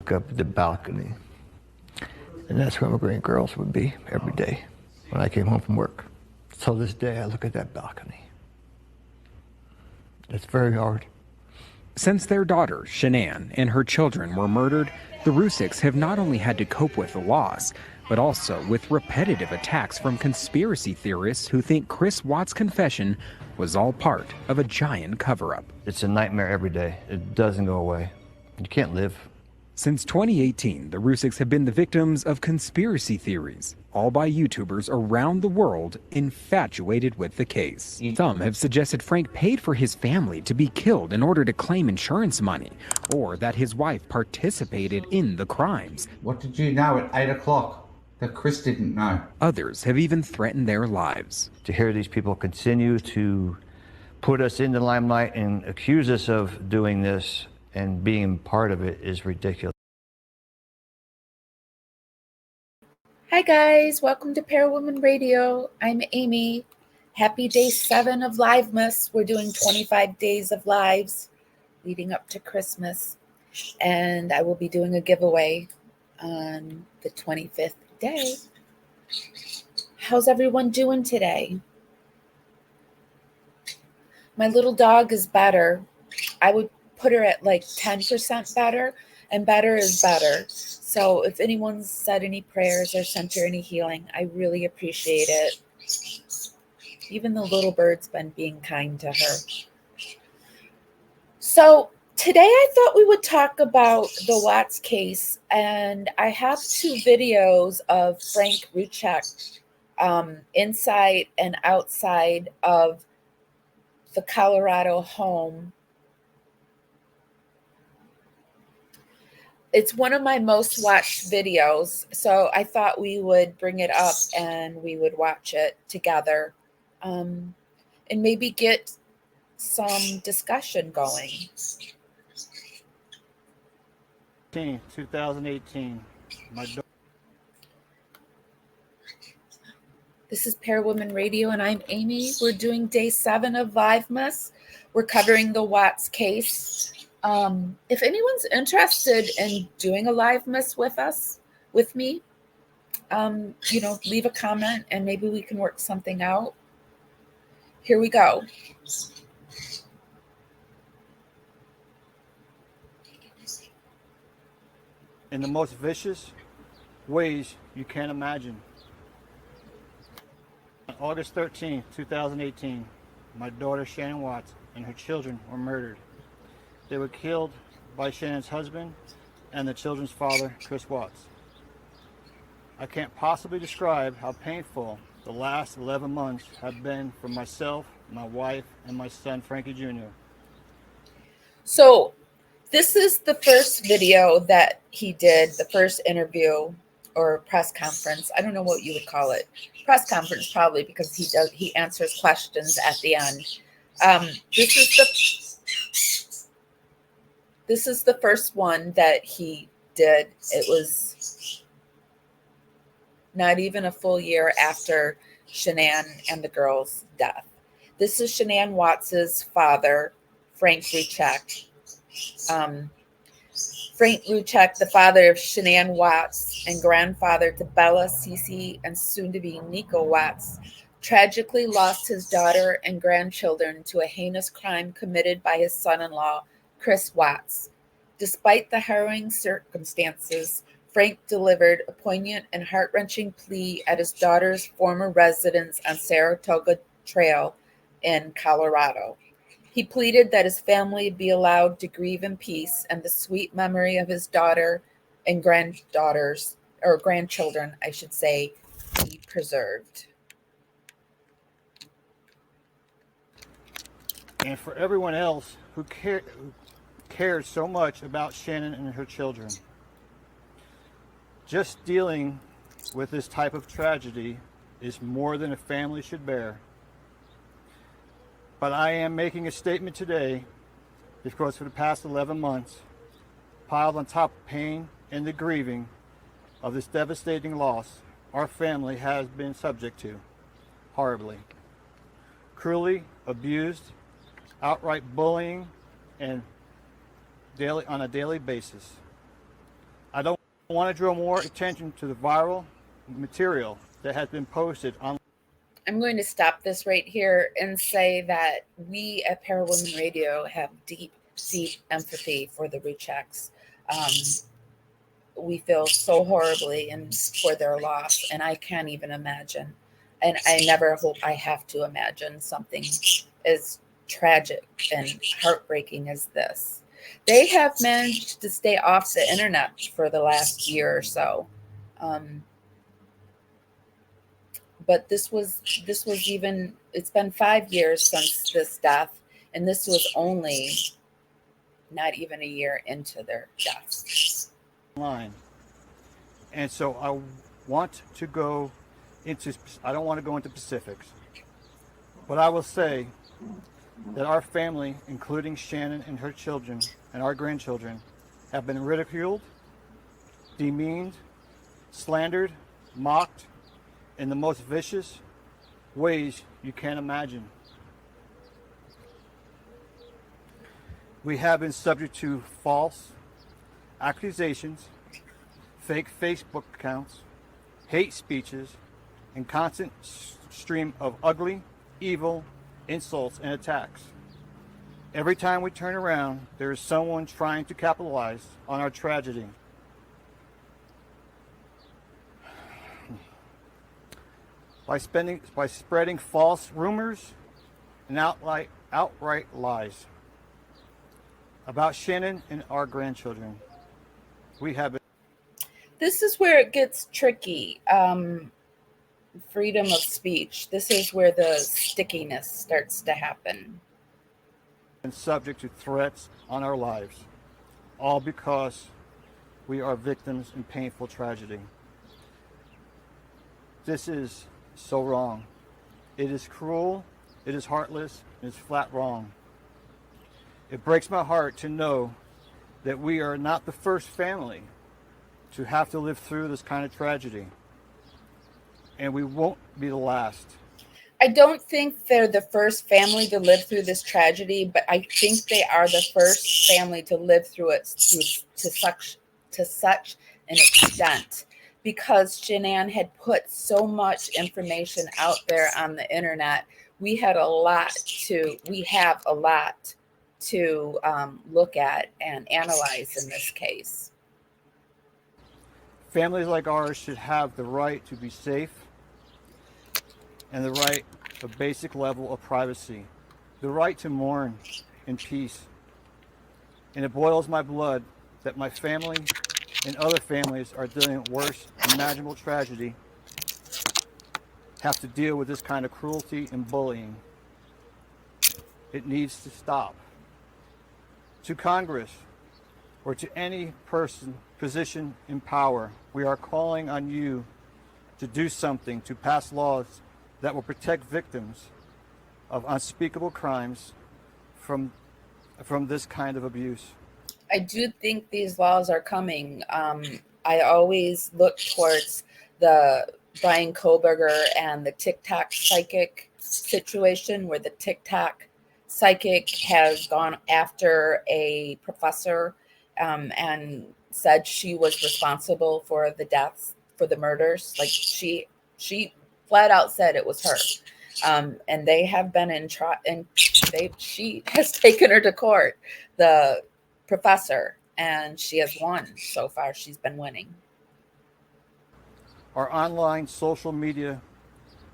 look up at the balcony, and that's where my great girls would be every day when I came home from work. So this day I look at that balcony. It's very hard. Since their daughter, Shanann, and her children were murdered, the Rzuceks have not only had to cope with the loss, but also with repetitive attacks from conspiracy theorists who think Chris Watts' confession was all part of a giant cover-up. It's a nightmare every day. It doesn't go away. You can't live. Since 2018, the Rzuceks have been the victims of conspiracy theories, all by YouTubers around the world infatuated with the case. Some have suggested Frank paid for his family to be killed in order to claim insurance money, or that his wife participated in the crimes. What did you know at 8 o'clock that Chris didn't know? Others have even threatened their lives. To hear these people continue to put us in the limelight and accuse us of doing this and being part of it is ridiculous. Hi guys, welcome to Parawoman Radio. I'm Amy. Happy day 7 of Livemas. We're doing 25 days of lives leading up to Christmas. And I will be doing a giveaway on the 25th day. How's everyone doing today? My little dog is better. I would put her at like 10% better, and better is better. So if anyone's said any prayers or sent her any healing, I really appreciate it. Even the little bird's been being kind to her. So today I thought we would talk about the Watts case, and I have 2 videos of Frank Rzucek inside and outside of the Colorado home. It's one of my most watched videos, so I thought we would bring it up and we would watch it together, and maybe get some discussion going. 2018. This is Parawoman Radio, and I'm Amy. We're doing day 7 of Livemas. We're covering the Watts case. If anyone's interested in doing a Livemas with me, leave a comment and maybe we can work something out. Here we go. In the most vicious ways you can imagine. On August 13, 2018, my daughter Shanann Watts and her children were murdered. They were killed by Shannon's husband and the children's father, Chris Watts. I can't possibly describe how painful the last 11 months have been for myself, my wife, and my son, Frankie Jr. So this is the first video that he did, the first interview or press conference. I don't know what you would call it. Press conference probably, because he answers questions at the end. This is the first one that he did. It was not even a full year after Shanann and the girls' death. This is Shanann Watts's father, Frank Rzucek. Frank Rzucek, the father of Shanann Watts and grandfather to Bella, Cece, and soon-to-be Nico Watts, tragically lost his daughter and grandchildren to a heinous crime committed by his son-in-law, Chris Watts. Despite the harrowing circumstances, Frank delivered a poignant and heart-wrenching plea at his daughter's former residence on Saratoga Trail in Colorado. He pleaded that his family be allowed to grieve in peace and the sweet memory of his daughter and grandchildren, I should say, be preserved. And for everyone else who cared so much about Shanann and her children. Just dealing with this type of tragedy is more than a family should bear. But I am making a statement today because for the past 11 months, piled on top of pain and the grieving of this devastating loss, our family has been subject to horribly. Cruelly abused, outright bullying, and on a daily basis. I want to draw more attention to the viral material that has been posted on. I'm going to stop this right here and say that we at Parawomen Radio have deep, deep empathy for the Rzuceks. We feel so horribly and for their loss, and I can't even imagine. And I never hope I have to imagine something as tragic and heartbreaking as this. They have managed to stay off the internet for the last year or so. But this was even, it's been 5 years since this death, and this was only not even a year into their death. Line. And so I don't want to go into specifics, but I will say that our family, including Shannon and her children and our grandchildren, have been ridiculed, demeaned, slandered, mocked in the most vicious ways you can imagine. We have been subject to false accusations, fake Facebook accounts, hate speeches, and constant stream of ugly, evil insults and attacks. Every time we turn around, there is someone trying to capitalize on our tragedy. By spreading false rumors and outright lies about Shannon and our grandchildren. We have been. This is where it gets tricky. Freedom of speech. This is where the stickiness starts to happen. And subject to threats on our lives, all because we are victims in painful tragedy. This is so wrong. It is cruel, it is heartless, it is flat wrong. It breaks my heart to know that we are not the first family to have to live through this kind of tragedy. And we won't be the last. I don't think they're the first family to live through this tragedy, but I think they are the first family to live through it to such an extent, because Shanann had put so much information out there on the internet. We have a lot to look at and analyze in this case. Families like ours should have the right to be safe and the right of basic level of privacy, the right to mourn in peace. And it boils my blood that my family and other families are dealing with worse imaginable tragedy have to deal with this kind of cruelty and bullying. It needs to stop. To Congress or to any position in power, we are calling on you to do something, to pass laws that will protect victims of unspeakable crimes from this kind of abuse. I do think these laws are coming. I always look towards the Brian Koberger and the TikTok psychic situation, where the TikTok psychic has gone after a professor and said she was responsible for the deaths, for the murders. Like she flat out said it was her. And they have been in trial, and she has taken her to court, the professor, and she has won. So far, she's been winning. Our online social media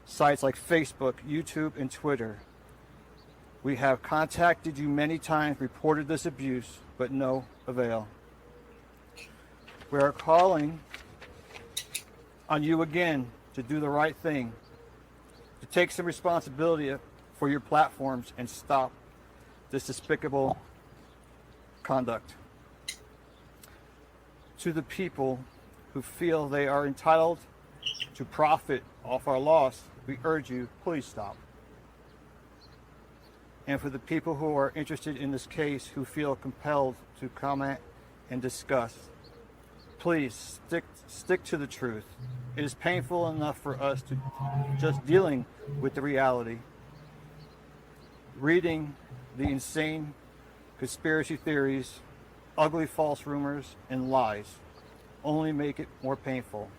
sites like Facebook, YouTube, and Twitter. We have contacted you many times, reported this abuse, but no avail. We are calling on you again to do the right thing, to take some responsibility for your platforms and stop this despicable conduct. To the people who feel they are entitled to profit off our loss, we urge you, please stop. And for the people who are interested in this case, who feel compelled to comment and discuss, please stick to the truth. It is painful enough for us to just dealing with the reality, reading the insane conspiracy theories, ugly false rumors, and lies. only make it more painful.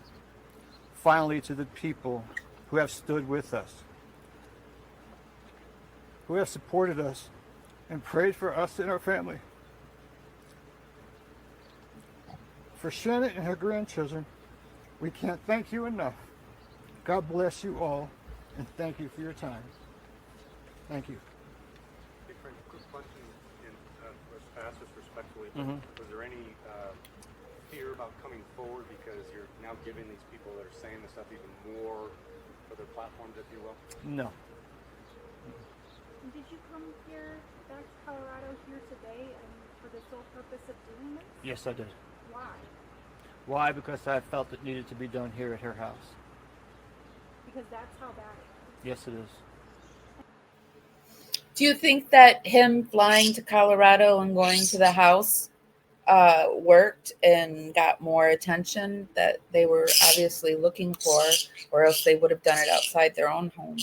Finally, to the people who have stood with us, who have supported us and prayed for us and our family. For Shannon and her grandchildren, we can't thank you enough. God bless you all, and thank you for your time. Thank you. Hey, Frank, quick question, and ask this respectfully. Was there any fear about coming forward because you're now giving these people that are saying this stuff even more for their platforms, if you will? No. Did you come here back to Colorado here today and for the sole purpose of doing this? Yes, I did. Why? Why? Because I felt it needed to be done here at her house. Because that's how bad it is. Yes, it is. Do you think that him flying to Colorado and going to the house worked and got more attention that they were obviously looking for, or else they would have done it outside their own home?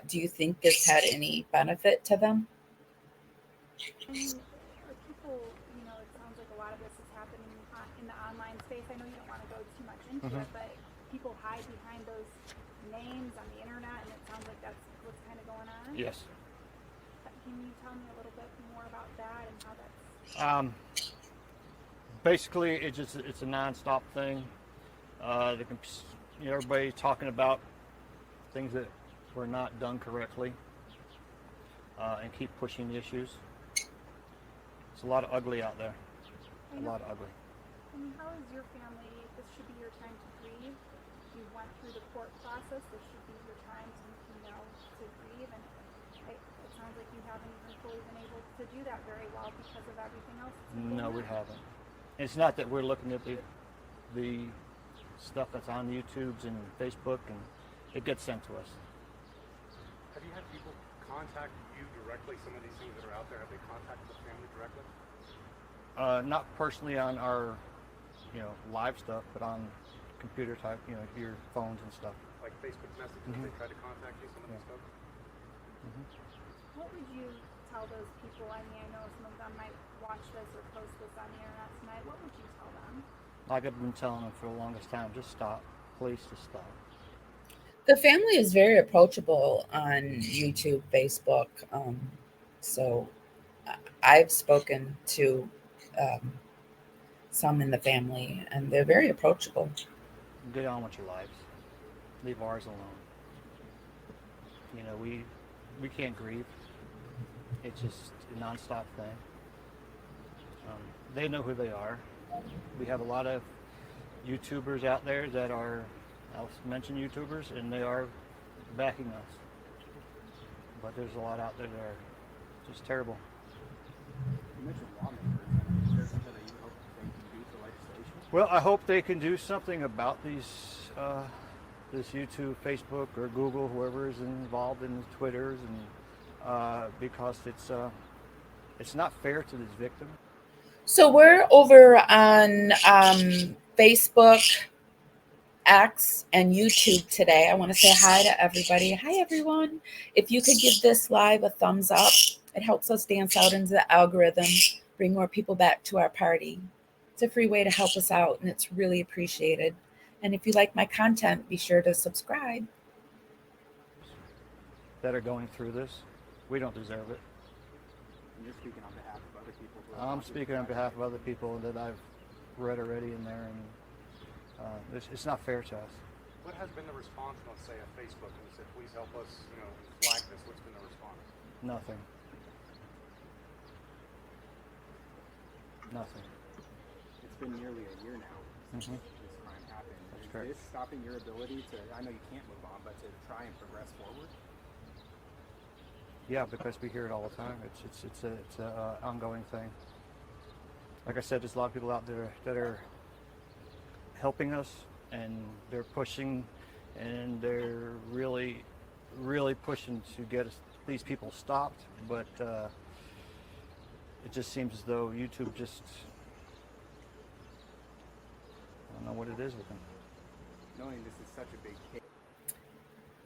Do you think this had any benefit to them? I mean, people, it sounds like a lot of this is happening in the online space. I know you don't want to go too much into it, but people hide behind those names on the internet, and it sounds like that's what's kind of going on. Yes. Can you tell me a little bit more about that and how that's... Basically, it's a non-stop thing. Everybody talking about things that were not done correctly, and keep pushing the issues. It's a lot of ugly out there. A lot of ugly. And how is your family? This should be your time to grieve. You went through the court process. This should be your time to grieve. And it sounds like you haven't even fully been able to do that very well because of everything else. No, we haven't. It's not that we're looking at the stuff that's on YouTube's and Facebook, and it gets sent to us. Have you had people contact you directly? Some of these things that are out there, have they contacted the family directly? Not personally on our, live stuff, but on computer type, your phones and stuff. Like Facebook messages, they try to contact you, some of this stuff? What would you tell those people? I mean, I know some of them might watch this or post this on the internet tonight. What would you tell them? Like I've been telling them for the longest time, just stop. Please just stop. The family is very approachable on YouTube, Facebook. So I've spoken to some in the family, and they're very approachable. Get on with your lives. Leave ours alone. We can't grieve. It's just a nonstop thing. They know who they are. We have a lot of YouTubers out there that are, I'll mention YouTubers, and they are backing us. But there's a lot out there that are just terrible. You mentioned lawmakers. Is there something that you hope they can do for legislation? Well, I hope they can do something about these, this YouTube, Facebook, or Google, whoever is involved in the Twitters, and because it's not fair to this victim. So we're over on Facebook, X, and YouTube today. I want to say hi to everybody. Hi, everyone. If you could give this live a thumbs up, it helps us dance out into the algorithm, bring more people back to our party. It's a free way to help us out, and it's really appreciated. And if you like my content, be sure to subscribe. That are going through this, we don't deserve it. And you're speaking on behalf of other people. I'm speaking on behalf of other people that I've read already in there, and it's not fair to us. What has been the response on, say, a Facebook, and you said, please help us, flag this? What's been the response? Nothing. Nothing. It's been nearly a year now since this crime happened. Is correct. this stopping your ability to, I know you can't move on, but to try and progress forward? Yeah, because we hear it all the time. It's a ongoing thing. Like I said, there's a lot of people out there that are helping us, and they're pushing, and they're really, really pushing to get these people stopped. But it just seems as though YouTube just, I don't know what it is with them. Knowing this is such a big case.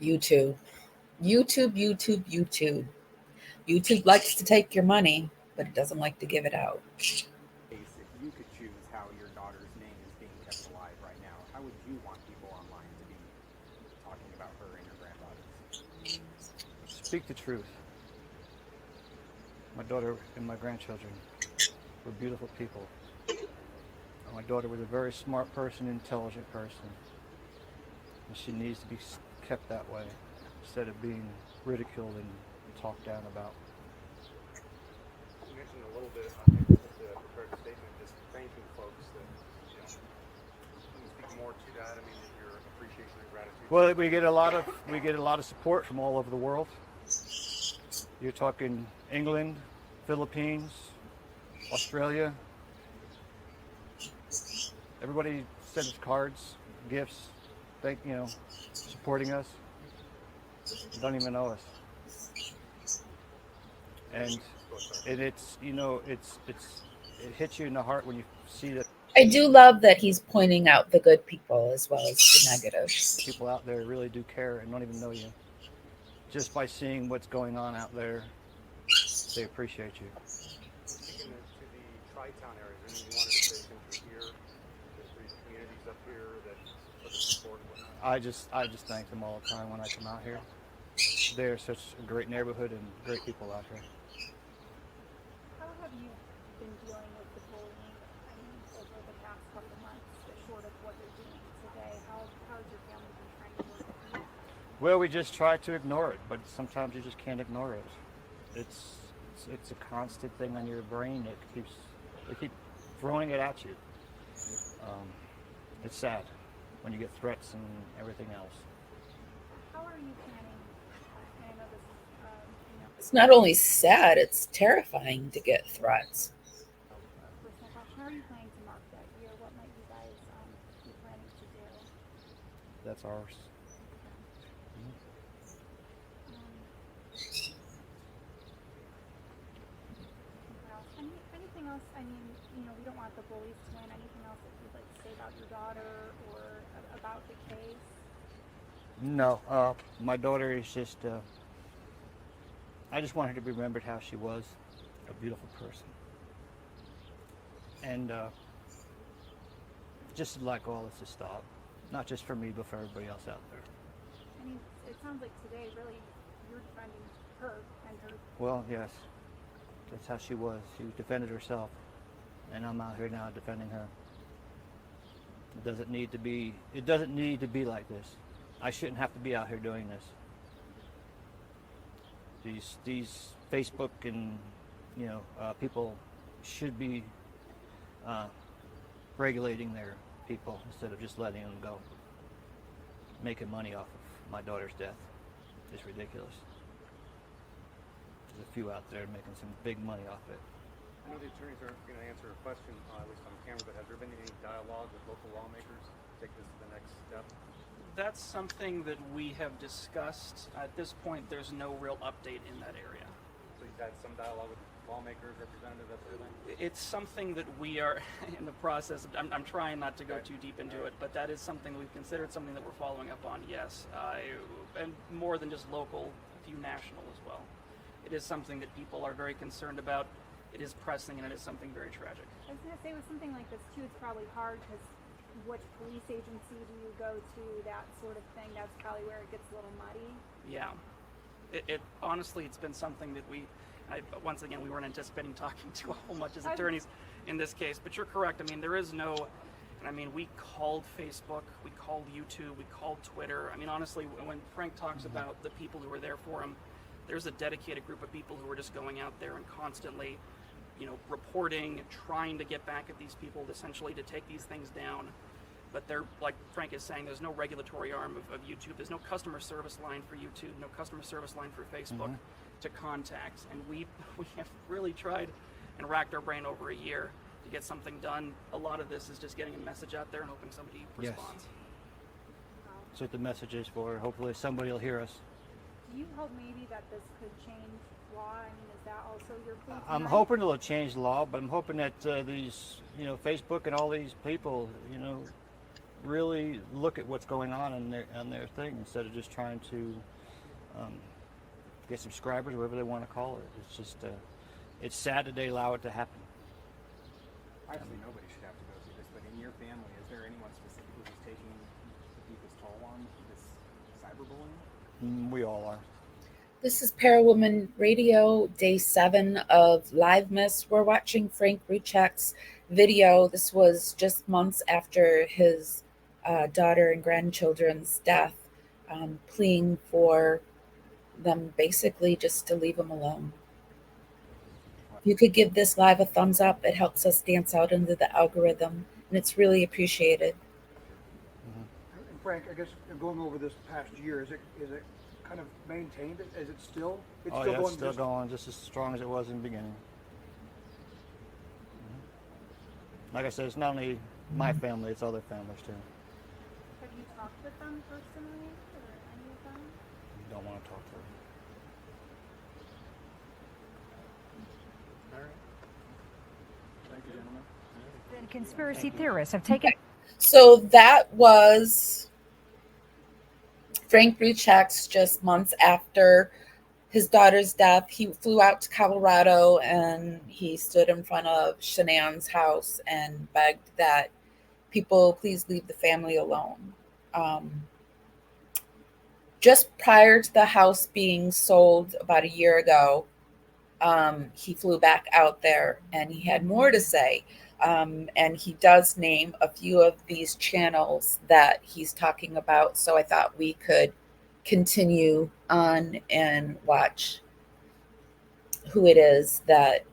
YouTube. YouTube likes to take your money, but it doesn't like to give it out. If you could choose how your daughter's kept alive right now, how would you want people online to be talking about her and your granddaughters? Speak the truth. My daughter and my grandchildren were beautiful people. My daughter was a very smart person, intelligent person. And she needs to be kept that way instead of being ridiculed and talked down about. You mentioned a little bit, I think, with the prepared statement, just thanking folks that, you know, can you speak more to that? I mean, your appreciation and gratitude. Well, we get a lot of support from all over the world. You're talking England, Philippines, Australia. Everybody sends us cards, gifts, supporting us. They don't even know us. And it's it hits you in the heart when you see that I do love that he's pointing out the good people as well as the negative. people out there really do care and don't even know you. Just by seeing what's going on out there, they appreciate you. Speaking to the Tri-Town area, is there anything you wanted to say since you're here? There's 3 communities up here that for the support and whatnot. I just thank them all the time when I come out here. They're such a great neighborhood and great people out here. How have you been dealing with the bullying? I mean, over the past couple months, short of what you're doing today, how's your family been trying to work with you? Well, we just try to ignore it, but sometimes you just can't ignore it. It's a constant thing on your brain. They keep throwing it at you. It's sad when you get threats and everything else. How are you planning? I know this is, It's not only sad, it's terrifying to get threats. personal question. How are you planning to mark that year? What might you guys be planning to do? That's ours. Anything else? I mean, we don't want the bullies to win. Anything else that you'd like to say about your daughter or about the case? No, my daughter is just, I just want her to be remembered how she was, a beautiful person. And just like all this to stop, not just for me, but for everybody else out there. I mean, it sounds like today really you're defending her and her. Well, yes, that's how she was. She defended herself, and I'm out here now defending her. It doesn't need to be like this. I shouldn't have to be out here doing this. These Facebook and people should be regulating their people instead of just letting them go. Making money off of my daughter's death is ridiculous. There's a few out there making some big money off it. I know the attorneys aren't going to answer a question, at least on camera, but has there been any dialogue with local lawmakers to take this to the next step? That's something that we have discussed. At this point, there's no real update in that area. So you've had some dialogue with lawmakers, representatives, that sort of thing? It's something that we are in the process of, I'm trying not to go too deep into it, but that is something we've considered, something that we're following up on, yes. And more than just local, a few national as well. It is something that people are very concerned about. It is pressing, and it is something very tragic. I was going to say with something like this too, it's probably hard because which police agency do you go to, that sort of thing. That's probably where it gets a little muddy. Yeah. It honestly, it's been something that once again, we weren't anticipating talking to a whole bunch as attorneys in this case, but you're correct. I mean, there is no, and I mean, we called Facebook, we called YouTube, we called Twitter. I mean, honestly, when Frank talks about the people who were there for him, there's a dedicated group of people who are just going out there and constantly, reporting, trying to get back at these people, essentially to take these things down. But they're, like Frank is saying, there's no regulatory arm of YouTube. There's no customer service line for YouTube, no customer service line for Facebook to contact. And we have really tried and racked our brain over a year to get something done. A lot of this is just getting a message out there and hoping somebody responds. That's what the message is for. Hopefully somebody will hear us. Do you hope maybe that this could change law? I mean, is that also your plea tonight? I'm hoping it'll change the law, but I'm hoping that these, Facebook and all these people, really look at what's going on their thing instead of just trying to get subscribers, whatever they want to call it. It's just, it's sad that they allow it to happen. Obviously, nobody should have to go through this, but in your your family, is there anyone specifically who's taking the deepest toll on this cyberbullying? We all are. This is Parawoman Radio, day 7 of Livemas. We're watching Frank Rzucek's video. This was just months after his daughter and grandchildren's death, pleading for them basically just to leave him alone. If you could give this live a thumbs up, it helps us dance out into the algorithm, and it's really appreciated. And Frank, I guess going over this past year, is it kind of maintained? Is it still? It's Oh still yeah, going it's still going just as strong as it was in the beginning. Like I said, it's not only my family, it's other families too. Have you talked with them personally, or any of them? Don't want to talk to them. All right. Thank you, gentlemen. And conspiracy theorists have taken. So that was Frank Rzucek's just months after his daughter's death. He flew out to Colorado and he stood in front of Shanann's house and begged that people please leave the family alone. Just prior to the house being sold about a year ago, he flew back out there and he had more to say. And he does name a few of these channels that he's talking about. So I thought we could continue on and watch who it is that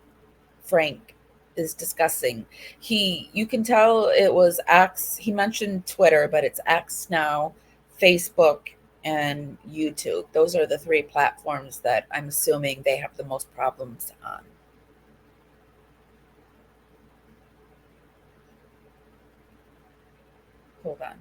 Frank is discussing. You can tell it was X. He mentioned Twitter, but it's X now, Facebook, and YouTube. Those are the 3 platforms that I'm assuming they have the most problems on. Hold on.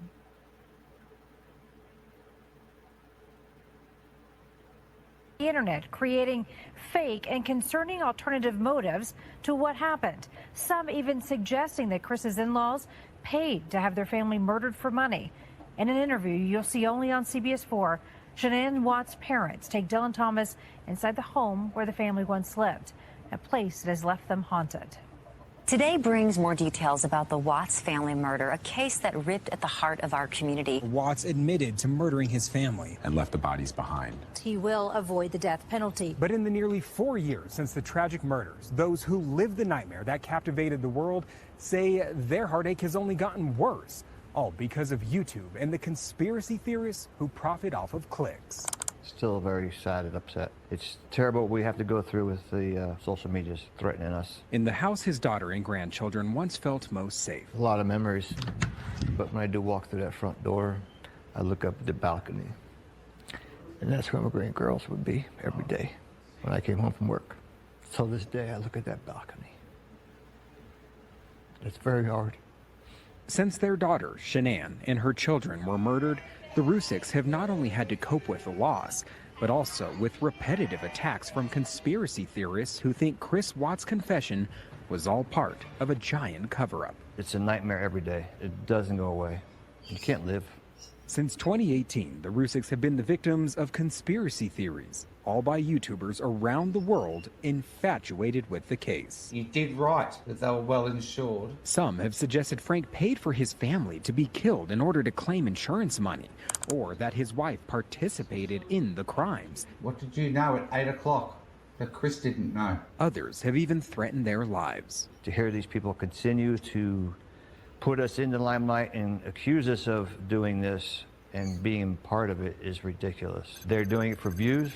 The internet, creating fake and concerning alternative motives to what happened. Some even suggesting that Chris's in-laws paid to have their family murdered for money. In an interview you'll see only on CBS 4, Shanann Watts' parents take Dylan Thomas inside the home where the family once lived, a place that has left them haunted. Today brings more details about the Watts family murder, a case that ripped at the heart of our community. Watts admitted to murdering his family and left the bodies behind. He will avoid the death penalty. But in the nearly 4 years since the tragic murders, those who lived the nightmare that captivated the world say their heartache has only gotten worse, all because of YouTube and the conspiracy theorists who profit off of clicks. Still very sad and upset. It's terrible what we have to go through with the social medias threatening us. In the house his daughter and grandchildren once felt most safe. A lot of memories, but when I do walk through that front door, I look up at the balcony, and that's where my grandgirls would be every day when I came home from work. So this day I look at that balcony. It's very hard. Since their daughter, Shanann, and her children were murdered, the Rzuceks have not only had to cope with the loss, but also with repetitive attacks from conspiracy theorists who think Chris Watts' confession was all part of a giant cover-up. It's a nightmare every day. It doesn't go away. You can't live. Since 2018, the Rzuceks have been the victims of conspiracy theories, all by YouTubers around the world infatuated with the case. You did right that they were well insured. Some have suggested Frank paid for his family to be killed in order to claim insurance money, or that his wife participated in the crimes. What did you know at 8 o'clock that Chris didn't know? Others have even threatened their lives. To hear these people continue to put us in the limelight and accuse us of doing this and being part of it is ridiculous. They're doing it for views,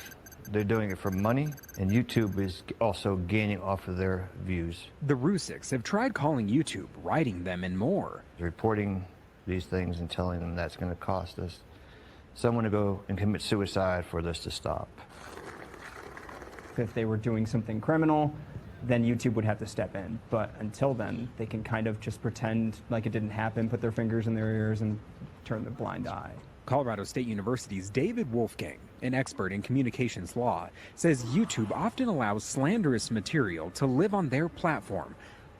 they're doing it for money, and YouTube is also gaining off of their views. The Rzuceks have tried calling YouTube, writing them, and more. Reporting these things and telling them that's going to cost us someone to go and commit suicide for this to stop. If they were doing something criminal, then YouTube would have to step in. But until then, they can kind of just pretend like it didn't happen, put their fingers in their ears, and turn the blind eye. Colorado State University's David Wolfgang, an expert in communications law, says YouTube often allows slanderous material to live on their platform,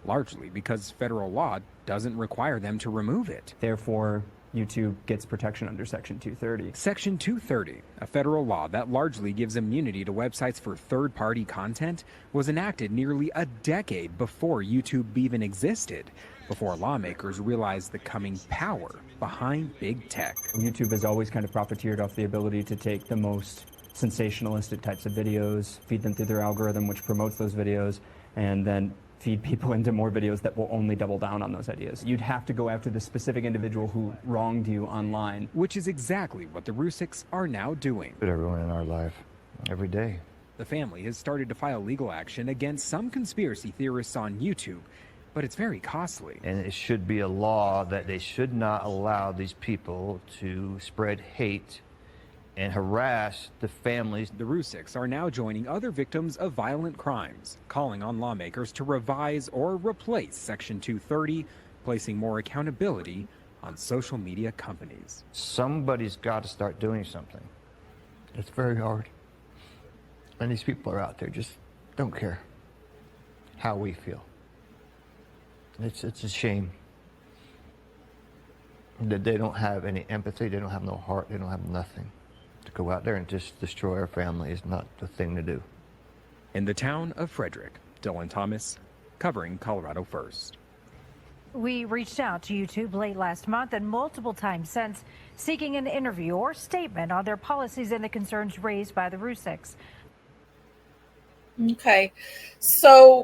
largely because federal law doesn't require them to remove it. Therefore, YouTube gets protection under Section 230. Section 230, a federal law that largely gives immunity to websites for third-party content, was enacted nearly a decade before YouTube even existed, before lawmakers realized the coming power behind big tech. YouTube has always kind of profiteered off the ability to take the most sensationalistic types of videos, feed them through their algorithm, which promotes those videos, and then feed people into more videos that will only double down on those ideas. You'd have to go after the specific individual who wronged you online. Which is exactly what the Rzuceks are now doing. But everyone in our life, every day. The family has started to file legal action against some conspiracy theorists on YouTube, but it's very costly. And it should be a law that they should not allow these people to spread hate and harass the families. The Rzuceks are now joining other victims of violent crimes, calling on lawmakers to revise or replace Section 230, placing more accountability on social media companies. Somebody's got to start doing something. It's very hard. And these people are out there just don't care how we feel. It's a shame that they don't have any empathy, they don't have no heart, they don't have nothing. To go out there and just destroy our family is not the thing to do. In the town of Frederick, Dylan Thomas, covering Colorado First. We reached out to YouTube late last month and multiple times since, seeking an interview or statement on their policies and the concerns raised by the Rzuceks. Okay, so